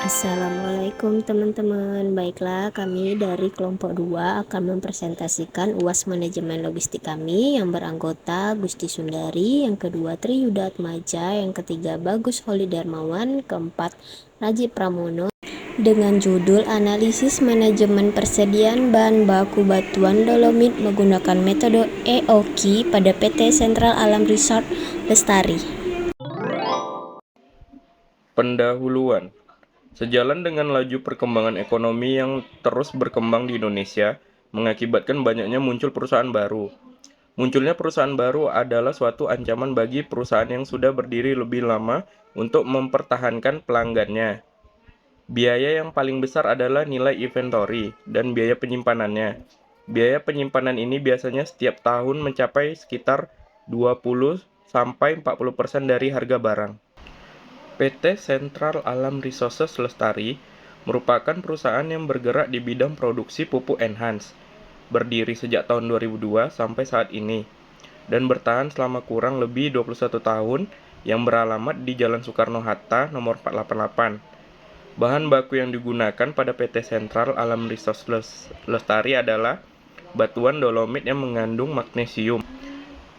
Assalamualaikum teman-teman. Baiklah, kami dari kelompok 2 akan mempresentasikan UAS manajemen logistik kami yang beranggota Gusti Sundari, yang kedua Tri Yuda Atmaja, yang ketiga Bagus Holi Darmawan, keempat Raji Pramono, dengan judul Analisis Manajemen Persediaan Bahan Baku Batuan Dolomit menggunakan metode EOKI pada PT Sentral Alam Resort Lestari. Pendahuluan. Sejalan dengan laju perkembangan ekonomi yang terus berkembang di Indonesia, mengakibatkan banyaknya muncul perusahaan baru. Munculnya perusahaan baru adalah suatu ancaman bagi perusahaan yang sudah berdiri lebih lama untuk mempertahankan pelanggannya. Biaya yang paling besar adalah nilai inventory dan biaya penyimpanannya. Biaya penyimpanan ini biasanya setiap tahun mencapai sekitar 20-40% dari harga barang. PT Sentral Alam Resources Lestari merupakan perusahaan yang bergerak di bidang produksi pupuk Enhance, berdiri sejak tahun 2002 sampai saat ini, dan bertahan selama kurang lebih 21 tahun yang beralamat di Jalan Soekarno-Hatta nomor 488. Bahan baku yang digunakan pada PT Sentral Alam Resources Lestari adalah batuan dolomit yang mengandung magnesium.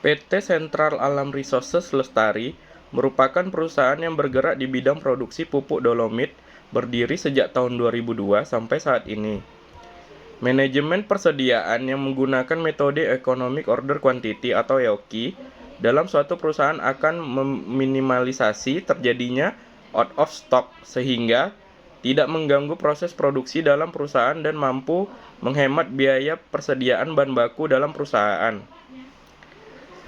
PT Sentral Alam Resources Lestari merupakan perusahaan yang bergerak di bidang produksi pupuk dolomit, berdiri sejak tahun 2002 sampai saat ini. Manajemen persediaan yang menggunakan metode Economic Order Quantity atau EOQ dalam suatu perusahaan akan meminimalisasi terjadinya out of stock sehingga tidak mengganggu proses produksi dalam perusahaan dan mampu menghemat biaya persediaan bahan baku dalam perusahaan.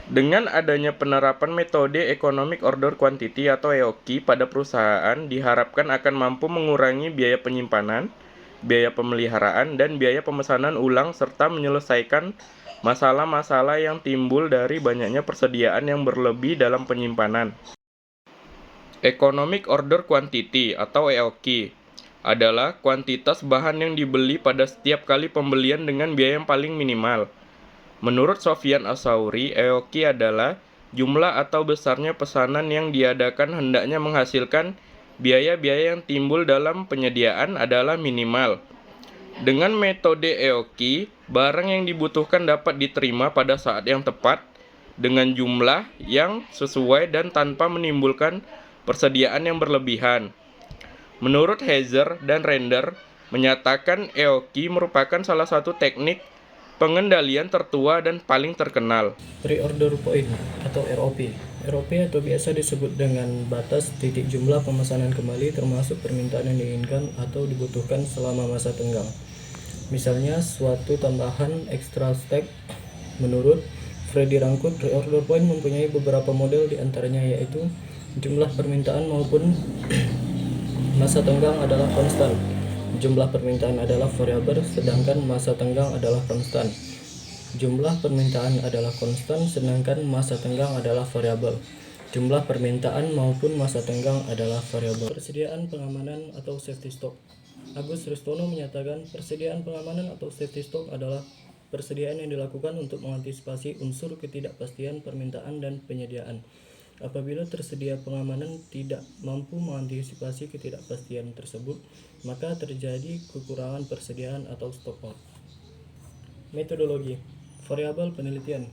Dengan adanya penerapan metode Economic Order Quantity atau EOQ pada perusahaan diharapkan akan mampu mengurangi biaya penyimpanan, biaya pemeliharaan, dan biaya pemesanan ulang serta menyelesaikan masalah-masalah yang timbul dari banyaknya persediaan yang berlebih dalam penyimpanan. Economic Order Quantity atau EOQ adalah kuantitas bahan yang dibeli pada setiap kali pembelian dengan biaya yang paling minimal. Menurut Sofyan Asauri, EOQ adalah jumlah atau besarnya pesanan yang diadakan hendaknya menghasilkan biaya-biaya yang timbul dalam penyediaan adalah minimal. Dengan metode EOQ, barang yang dibutuhkan dapat diterima pada saat yang tepat, dengan jumlah yang sesuai dan tanpa menimbulkan persediaan yang berlebihan. Menurut Heiser dan Render, menyatakan EOQ merupakan salah satu teknik pengendalian tertua dan paling terkenal. Reorder point atau ROP. ROP atau biasa disebut dengan batas titik jumlah pemesanan kembali termasuk permintaan yang diinginkan atau dibutuhkan selama masa tenggang. Misalnya suatu tambahan extra stack. Menurut Freddy Rangkut, reorder point mempunyai beberapa model diantaranya yaitu jumlah permintaan maupun masa tenggang adalah konstan. Jumlah permintaan adalah variabel sedangkan masa tenggang adalah konstan. Jumlah permintaan adalah konstan sedangkan masa tenggang adalah variabel. Jumlah permintaan maupun masa tenggang adalah variabel. Persediaan pengamanan atau safety stock. Agus Ristono menyatakan persediaan pengamanan atau safety stock adalah persediaan yang dilakukan untuk mengantisipasi unsur ketidakpastian permintaan dan penyediaan. Apabila tersedia pengamanan tidak mampu mengantisipasi ketidakpastian tersebut, maka terjadi kekurangan persediaan atau stock out. Metodologi variabel penelitian.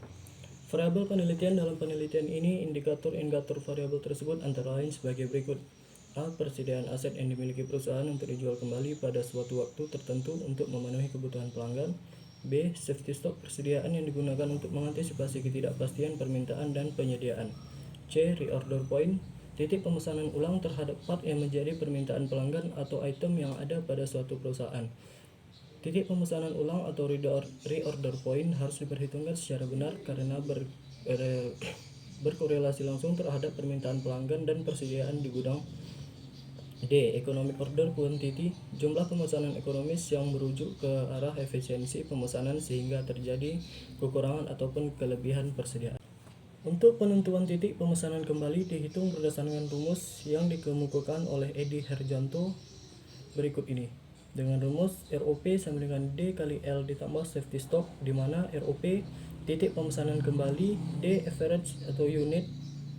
Variabel penelitian dalam penelitian ini indikator-indikator variabel tersebut antara lain sebagai berikut. A. Persediaan aset yang dimiliki perusahaan untuk dijual kembali pada suatu waktu tertentu untuk memenuhi kebutuhan pelanggan. B. Safety stock, persediaan yang digunakan untuk mengantisipasi ketidakpastian permintaan dan penyediaan. C. Reorder point, titik pemesanan ulang terhadap part yang menjadi permintaan pelanggan atau item yang ada pada suatu perusahaan. Titik pemesanan ulang atau reorder point harus diperhitungkan secara benar karena berkorelasi langsung terhadap permintaan pelanggan dan persediaan di gudang. D. Economic order quantity, jumlah pemesanan ekonomis yang merujuk ke arah efisiensi pemesanan sehingga terjadi kekurangan ataupun kelebihan persediaan. Untuk penentuan titik pemesanan kembali dihitung berdasarkan rumus yang dikemukakan oleh Edi Herjanto berikut ini. Dengan rumus ROP sama dengan D kali L ditambah safety stock, di mana ROP titik pemesanan kembali, D average atau unit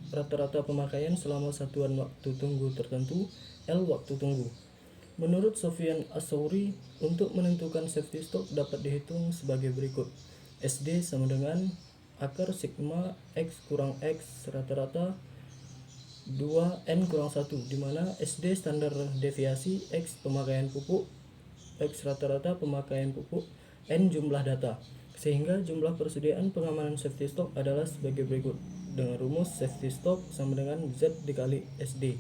rata-rata pemakaian selama satuan waktu tunggu tertentu, L waktu tunggu. Menurut Sofyan Asouri, untuk menentukan safety stock dapat dihitung sebagai berikut. SD sama dengan akar sigma X kurang X rata-rata 2N kurang 1, di mana SD standar deviasi, X pemakaian pupuk, X rata-rata pemakaian pupuk, N jumlah data. Sehingga jumlah persediaan pengamanan safety stock adalah sebagai berikut. Dengan rumus safety stock sama dengan Z dikali SD.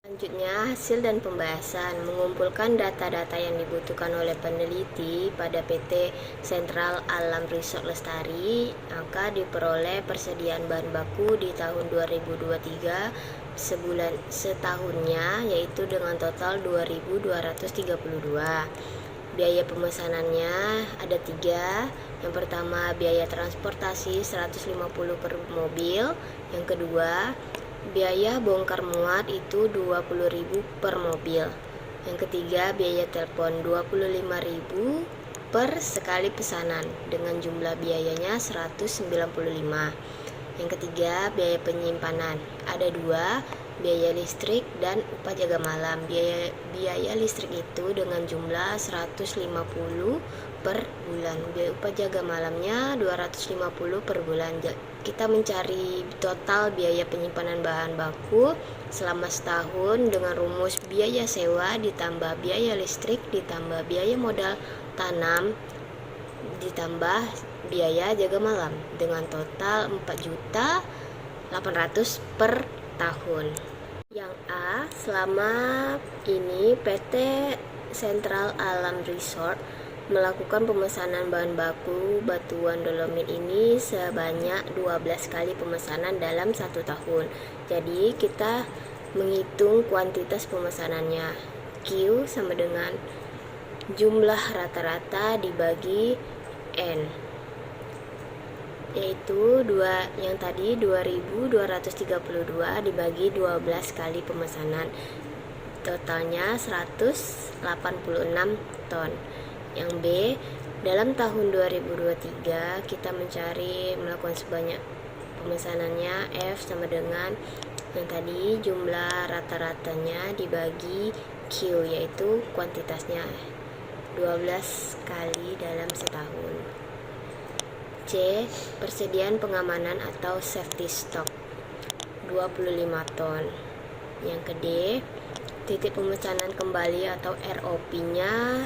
Selanjutnya, hasil dan pembahasan mengumpulkan data-data yang dibutuhkan oleh peneliti pada PT Sentral Alam Resort Lestari, maka diperoleh persediaan bahan baku di tahun 2023 setahunnya, yaitu dengan total 2.232. Biaya pemesanannya ada 3. Yang pertama, biaya transportasi 150 per mobil. Yang kedua, biaya bongkar muat itu 20.000 per mobil. Yang ketiga, biaya telepon 25.000 per sekali pesanan dengan jumlah biayanya 195. Yang ketiga, biaya penyimpanan ada 2, biaya listrik dan upah jaga malam. Biaya listrik itu dengan jumlah 150 per bulan. Biaya upah jaga malamnya 250 per bulan. Kita mencari total biaya penyimpanan bahan baku selama setahun dengan rumus biaya sewa ditambah biaya listrik ditambah biaya modal tanam ditambah biaya jaga malam dengan total 4.800.000 per tahun. Yang A, selama ini PT Sentral Alam Resort melakukan pemesanan bahan baku batuan dolomit ini sebanyak 12 kali pemesanan dalam 1 tahun. Jadi kita menghitung kuantitas pemesanannya. Q sama dengan jumlah rata-rata dibagi N, yaitu yang tadi 2.232 dibagi 12 kali pemesanan, totalnya 186 ton. Yang B, dalam tahun 2023 kita melakukan sebanyak pemesanannya F sama dengan yang tadi jumlah rata-ratanya dibagi Q, yaitu kuantitasnya 12 kali dalam setahun. C, persediaan pengamanan atau safety stock 25 ton. Yang ke D, titik pemesanan kembali atau ROP-nya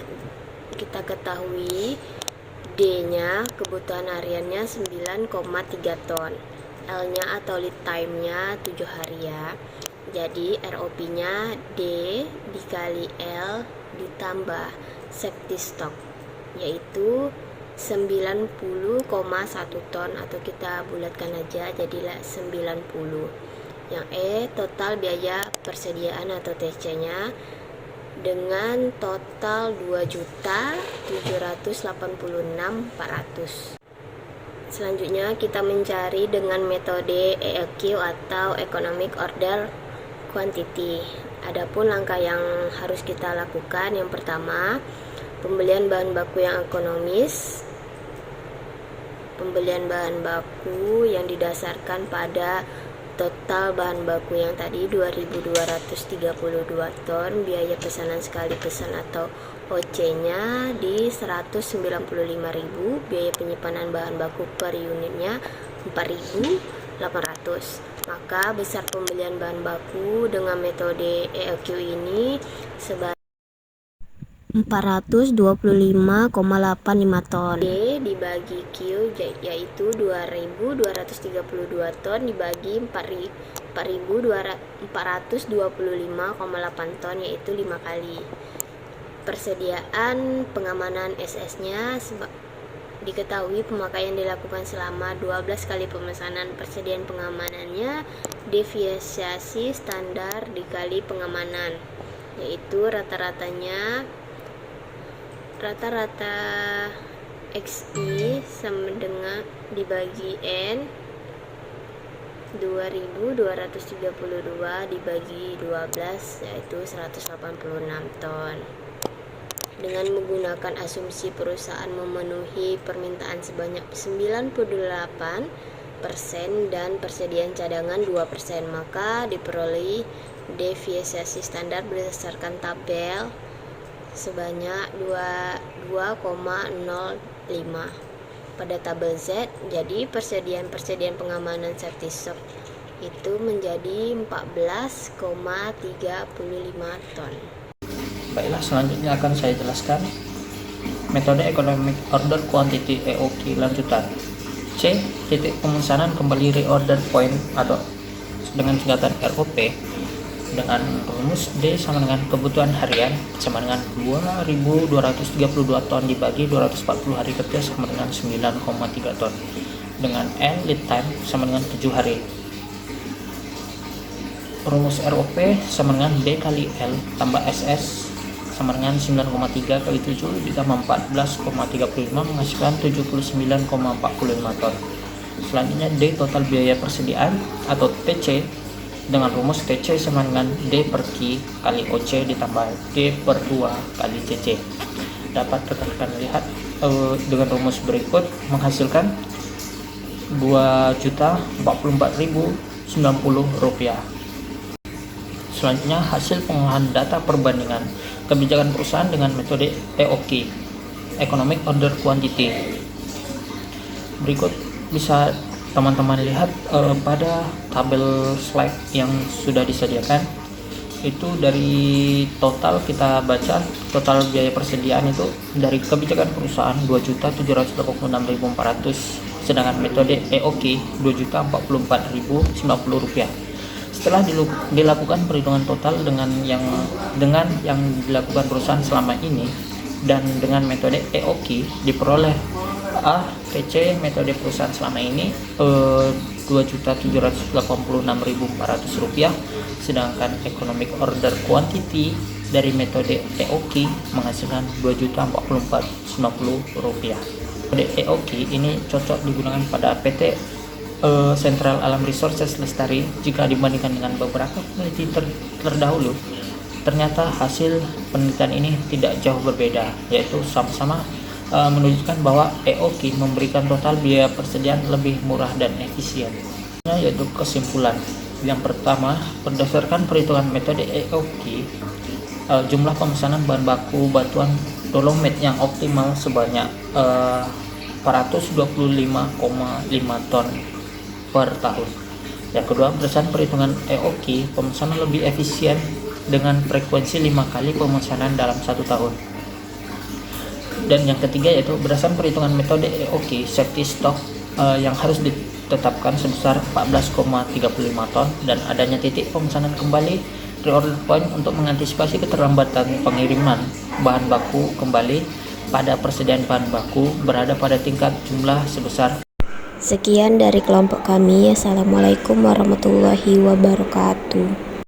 kita ketahui D-nya kebutuhan hariannya 9,3 ton, L-nya atau lead time-nya 7 hari ya. Jadi ROP-nya D dikali L ditambah safety stock, yaitu 90,1 ton, atau kita bulatkan aja jadilah 90. Yang E, total biaya persediaan atau TC-nya dengan total 2.786.400. Selanjutnya kita mencari dengan metode EOQ atau Economic Order Quantity. Adapun langkah yang harus kita lakukan, yang pertama, pembelian bahan baku yang ekonomis. Pembelian bahan baku yang didasarkan pada total bahan baku yang tadi 2.232 ton, biaya pesanan sekali pesan atau OC-nya di 195.000, biaya penyimpanan bahan baku per unitnya 4.800. Maka besar pembelian bahan baku dengan metode EOQ ini sebanyak 425,85 ton. D dibagi Q yaitu 2.232 ton dibagi 4.425,8 ton, yaitu 5 kali. Persediaan pengamanan SS-nya diketahui pemakaian dilakukan selama 12 kali pemesanan. Persediaan pengamanannya deviasi standar dikali pengamanan, yaitu rata-rata XI sama dengan dibagi N 2.232 dibagi 12, yaitu 186 ton. Dengan menggunakan asumsi perusahaan memenuhi permintaan sebanyak 98% dan persediaan cadangan 2%, maka diperoleh deviasi standar berdasarkan tabel sebanyak 2,05 pada tabel Z. Jadi persediaan pengamanan safety stock itu menjadi 14,35 ton. Baiklah, selanjutnya akan saya jelaskan metode Economic Order Quantity EOQ lanjutan. C. Titik pemesanan kembali reorder point atau dengan singkatan ROP dengan rumus D sama dengan kebutuhan harian sama dengan 2.232 ton dibagi 240 hari kerja sama dengan 9,3 ton dengan L lead time sama dengan 7 hari. Rumus ROP sama dengan D kali L tambah SS sama dengan 9,3 kali 7 ditambah 14,35 menghasilkan 79,45 ton. Selanjutnya D total biaya persediaan atau TC dengan rumus TC sama dengan D per Q kali OC ditambah D per 2 kali CC. Dapat rekan-rekan lihat dengan rumus berikut menghasilkan Rp2.044.090. Selanjutnya hasil pengolahan data perbandingan kebijakan perusahaan dengan metode EOQ Economic Order Quantity. Berikut bisa teman-teman lihat pada tabel slide yang sudah disediakan. Itu dari total kita baca total biaya persediaan itu dari kebijakan perusahaan Rp2.786.400, sedangkan metode EOQ Rp2.044.090. Setelah dilakukan perhitungan total dengan yang dilakukan perusahaan selama ini dan dengan metode EOQ diperoleh A. TC metode perusahaan selama ini Rp2.786.400, sedangkan economic order quantity dari metode EOQ menghasilkan Rp2.044.090. Metode EOQ ini cocok digunakan pada PT Sentral Alam Resources Lestari. Jika dibandingkan dengan beberapa peneliti terdahulu, ternyata hasil penelitian ini tidak jauh berbeda, yaitu sama-sama menunjukkan bahwa EOQ memberikan total biaya persediaan lebih murah dan efisien. Yaitu kesimpulan yang pertama, berdasarkan perhitungan metode EOQ, jumlah pemesanan bahan baku batuan dolomit yang optimal sebanyak 425,5 ton per tahun. Yang kedua, berdasarkan perhitungan EOQ, pemesanan lebih efisien dengan frekuensi 5 kali pemesanan dalam 1 tahun. Dan yang ketiga yaitu berdasarkan perhitungan metode EOQ, safety stock yang harus ditetapkan sebesar 14,35 ton dan adanya titik pemesanan kembali reorder point untuk mengantisipasi keterlambatan pengiriman bahan baku kembali pada persediaan bahan baku berada pada tingkat jumlah sebesar. Sekian dari kelompok kami. Assalamualaikum warahmatullahi wabarakatuh.